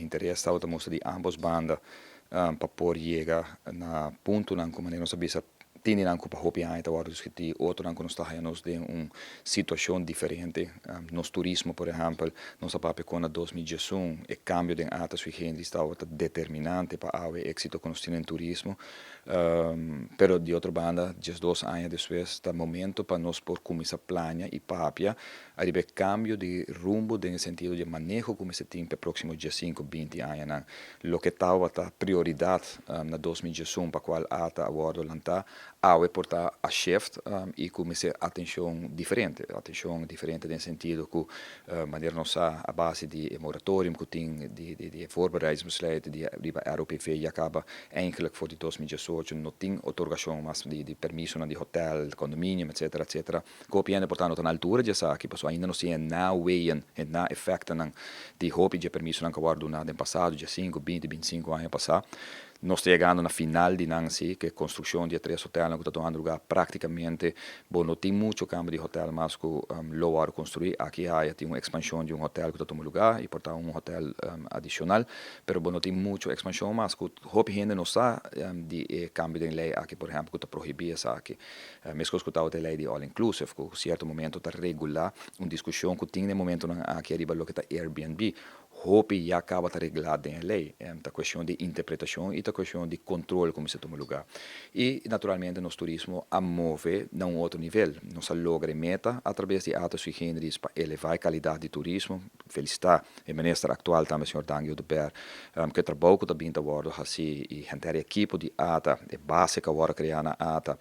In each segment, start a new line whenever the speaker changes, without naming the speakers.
interesse estava de ambos bandas para poder chegar na ponto na como nós sabemos tem não para hopi ainda agora que outro não nós está nos de situação diferente nos turismo por exemplo nós sabemos que na 2011 o cambio de ata sui generis estava determinante para o êxito que nós temos em turismo pero de outra banda 2 anos depois está momento para nós por começar a planear e papia arriba cambio de rumbo no sentido de manejo como se tem para o próximo 5, 20 anos lo que estava a prioridade na 2011 para qual ata agora lançar ao portar a shift e começar atenção diferente no sentido que maneira nossa a base de moratório que tem de voorbereidingsbesluit die riba ROPV acaba eigenlijk voor die 2018 não tem otorgação mas de permisso de hotel, condomínio, etc. Copiando portanto na altura já sabe que passou ainda não se na weien e na effecto de hopi de permisso não guardo na do passado de 5, 20, 25 anos passar nós chegando na final de Nancy, que a construção de 3 hotéis que está dando lugar praticamente, bom, não tem muito campo de hotel, mas que lo a construir, aqui tem uma expansão de hotel que está tomando lugar, e portanto hotel adicional, pero bom, não tem muito expansão, mas que hope gente não está de cambio de lei aqui, por exemplo, que está proibir essa aqui. Mesmo que está a lei de all inclusive, que certo momento está regular uma discussão que tem no momento aqui arriba lo que está Airbnb, hope já acaba de arreglar a lei, a questão de interpretação e a questão de controle como se toma lugar. E, naturalmente, nosso turismo a move a outro nível. Nós logra meta através de atos sui generis para elevar a qualidade de turismo. Felicitar o ministro atual, também o senhor Daniel de Ber, que trabalha também agora, assim, e a equipe de ATA, a base que agora criar na ATA,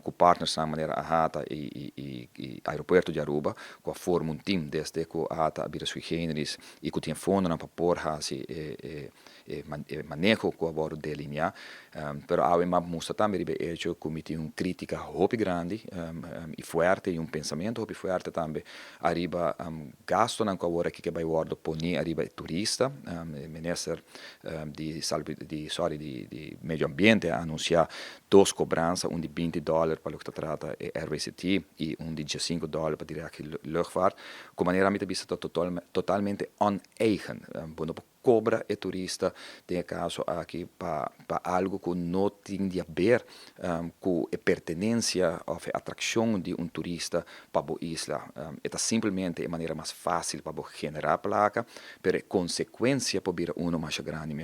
com partners na maneira a ATA e aeroporto de Aruba, com forma um time desde que a ATA abrir sui generis e que tem fundo para pôr assim manejo com a bordo de linha, pero ao mesmo mostra também que hecho cometi crítica hopi grande e forte e pensamento hopi forte também arriba gasto na agora que vai bordo poni arriba turista ministro de meio ambiente anunciar 2 cobranças de $20 para o que trata RWCT e de $15 para direto luchtvaart com maneira a vista totalmente on-eigen cobra e turista tem caso aqui para algo que não tem a ver com a pertenência ou a atração de turista para a isla. É simplesmente a maneira mais fácil para generar placa, mas a consequência para vir mais grande